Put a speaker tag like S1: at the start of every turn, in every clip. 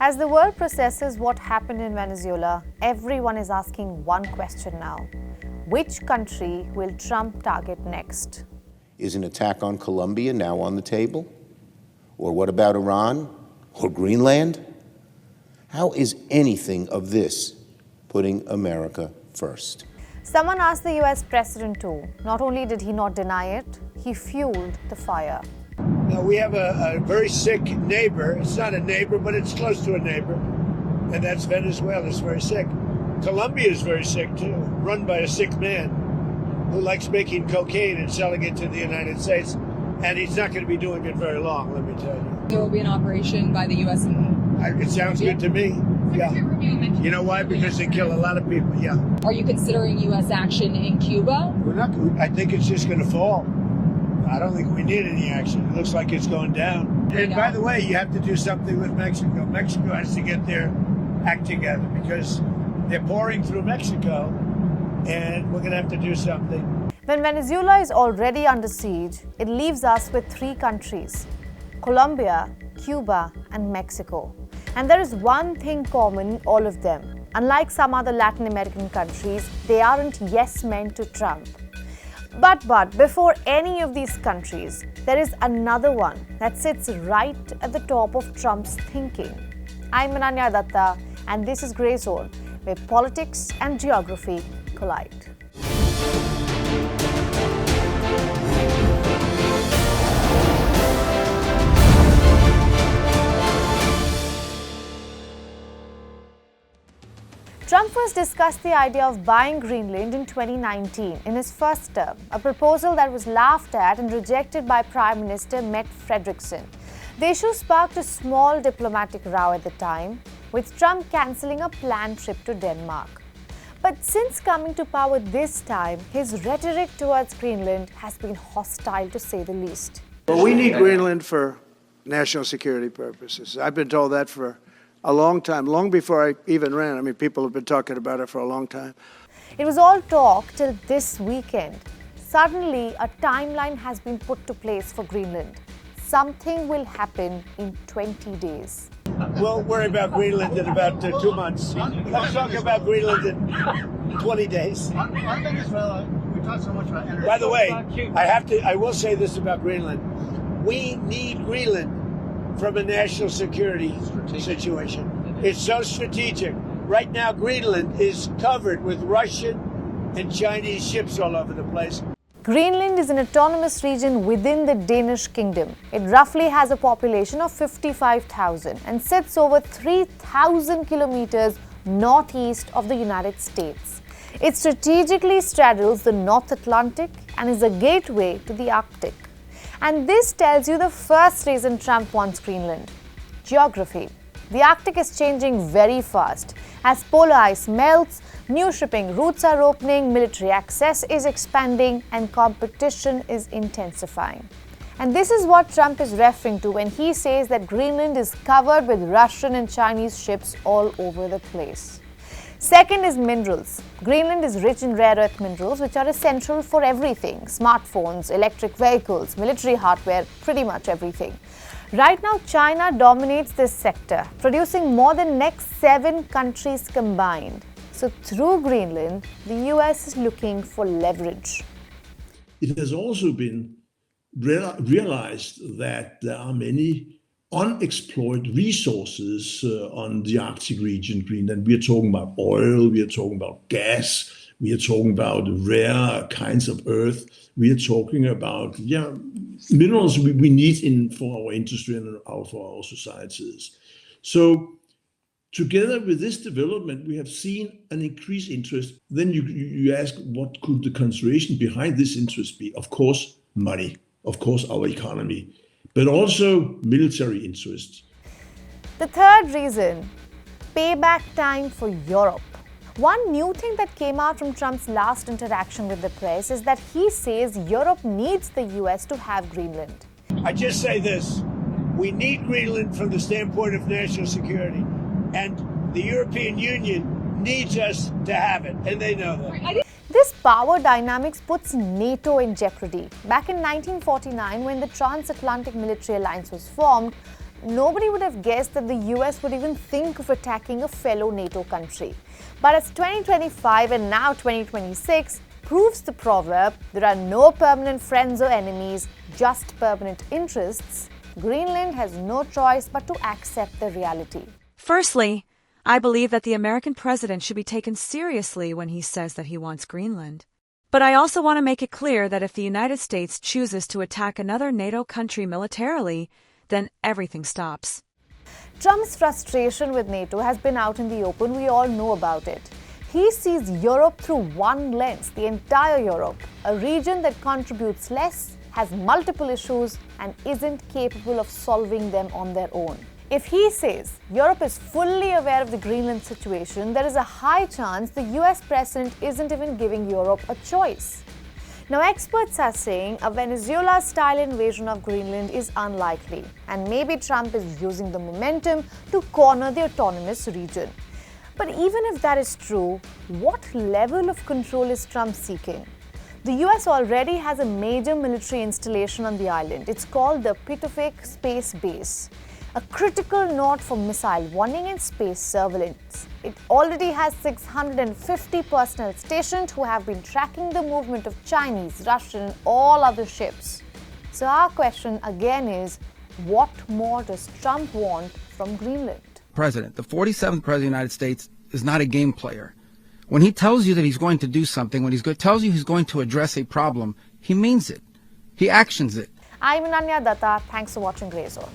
S1: As the world processes what happened in Venezuela, everyone is asking one question now. Which country will Trump target next?
S2: Is an attack on Colombia now on the table? Or what about Iran? Or Greenland? How is anything of this putting America first?
S1: Someone asked the US president too. Not only did he not deny it, he fueled the fire.
S3: Now, we have a very sick neighbor. It's not a neighbor, but it's close to a neighbor. And that's Venezuela. It's very sick. Colombia is very sick too, run by a sick man who likes making cocaine and selling it to the United States. And he's not going to be doing it very long, let me tell you.
S4: There will be an operation by the U.S.
S3: It sounds good to me. Yeah. You know why? Because they kill a lot of people, yeah.
S4: Are you considering U.S. action in Cuba?
S3: I think it's just going to fall. I don't think we need any action. It looks like it's going down. And by the way, you have to do something with Mexico. Mexico has to get their act together because they're pouring through Mexico, and we're going to have to do something.
S1: When Venezuela is already under siege, it leaves us with three countries: Colombia, Cuba, and Mexico. And there is one thing common in all of them. Unlike some other Latin American countries, they aren't yes men to Trump. But before any of these countries, there is another one that sits right at the top of Trump's thinking. I'm Ananya Datta, and this is Grey Zone, where politics and geography collide. Trump first discussed the idea of buying Greenland in 2019 in his first term, a proposal that was laughed at and rejected by Prime Minister Mette Frederiksen. The issue sparked a small diplomatic row at the time, with Trump cancelling a planned trip to Denmark. But since coming to power this time, his rhetoric towards Greenland has been hostile to say the least.
S5: Well, we need Greenland for national security purposes. I've been told that for a long time, long before I even ran. I mean, people have been talking about it for a long time.
S1: It was all talk till this weekend. Suddenly, a timeline has been put to place for Greenland. Something will happen in 20 days.
S3: We'll worry about Greenland in about 2 months. Let's talk about Greenland in 20 days.
S6: On Venezuela, we talk so much about energy.
S3: By the way, I will say this about Greenland. We need Greenland from a national security situation. It's so strategic. Right now, Greenland is covered with Russian and Chinese ships all over the place.
S1: Greenland is an autonomous region within the Danish kingdom. It roughly has a population of 55,000 and sits over 3,000 kilometers northeast of the United States. It strategically straddles the North Atlantic and is a gateway to the Arctic. And this tells you the first reason Trump wants Greenland: geography. The Arctic is changing very fast. As polar ice melts, new shipping routes are opening, military access is expanding, and competition is intensifying. And this is what Trump is referring to when he says that Greenland is covered with Russian and Chinese ships all over the place. Second is minerals. Greenland is rich in rare earth minerals, which are essential for everything: smartphones, electric vehicles, military hardware, pretty much everything. Right now, China dominates this sector, producing more than next 7 countries combined. So through Greenland, the US is looking for leverage.
S7: It has also been realized that there are many unexplored resources on the Arctic region, Greenland. We are talking about oil, we are talking about gas, we are talking about rare kinds of earth. We are talking about minerals we need for our industry and for our societies. So together with this development, we have seen an increased interest. Then you ask, what could the consideration behind this interest be? Of course, money. Of course, our economy. But also military interests.
S1: The third reason: payback time for Europe. One new thing that came out from Trump's last interaction with the press is that he says Europe needs the US to have Greenland.
S3: I just say this: we need Greenland from the standpoint of national security, and the European Union needs us to have it, and they know that.
S1: This power dynamics puts NATO in jeopardy. Back in 1949, when the Transatlantic Military Alliance was formed, nobody would have guessed that the US would even think of attacking a fellow NATO country. But as 2025 and now 2026 proves the proverb, there are no permanent friends or enemies, just permanent interests, Greenland has no choice but to accept the reality.
S8: Firstly, I believe that the American president should be taken seriously when he says that he wants Greenland. But I also want to make it clear that if the United States chooses to attack another NATO country militarily, then everything stops.
S1: Trump's frustration with NATO has been out in the open. We all know about it. He sees Europe through one lens, the entire Europe, a region that contributes less, has multiple issues, and isn't capable of solving them on their own. If he says Europe is fully aware of the Greenland situation, there is a high chance the US president isn't even giving Europe a choice. Now, experts are saying a Venezuela-style invasion of Greenland is unlikely, and maybe Trump is using the momentum to corner the autonomous region. But even if that is true, what level of control is Trump seeking? The US already has a major military installation on the island. It's called the Pituffik Space Base, a critical node for missile warning and space surveillance. It already has 650 personnel stationed who have been tracking the movement of Chinese, Russian, and all other ships. So our question again is, what more does Trump want from Greenland?
S9: President, the 47th President of the United States, is not a game player. When he tells you that he's going to do something, when tells you he's going to address a problem, he means it. He actions it.
S1: I'm Ananya Datta. Thanks for watching Grey Zone.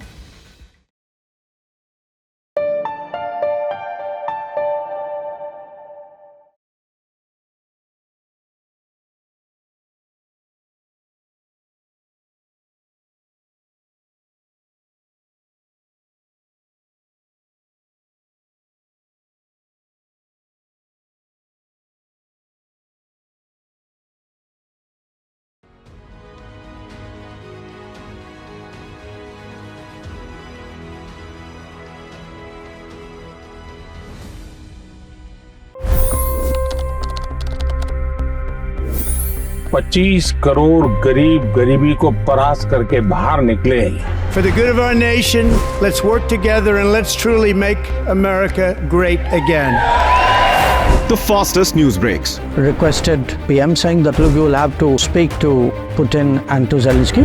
S10: $25 crore गरीब गरीबी को परास्त करके बाहर निकले।
S5: For the good of our nation, let's work together and let's truly make America great again.
S11: The fastest news breaks.
S12: Requested PM saying that look, you will have to speak to Putin and to Zelensky.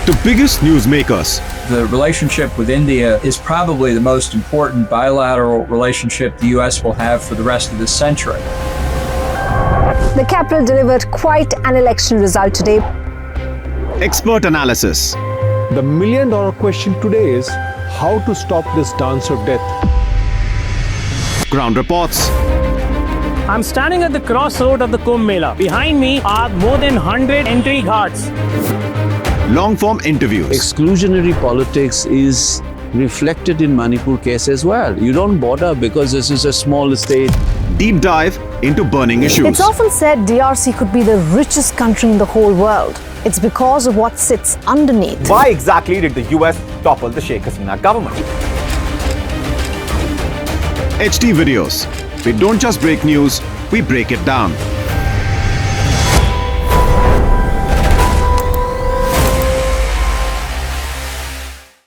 S11: The biggest news makers.
S13: The relationship with India is probably the most important bilateral relationship the US will have for the rest of this century.
S14: The capital delivered quite an election result today.
S11: Expert analysis.
S15: The million-dollar question today is how to stop this dance of death.
S11: Ground reports.
S16: I'm standing at the crossroad of the Kumbh Mela. Behind me are more than 100 entry guards.
S11: Long-form interviews.
S17: Exclusionary politics is reflected in Manipur case as well. You don't bother because this is a small state.
S11: Deep dive into burning issues.
S14: It's often said DRC could be the richest country in the whole world. It's because of what sits underneath.
S18: Why exactly did the US topple the Sheikh Hasina government?
S11: HT videos. We don't just break news, we break it down.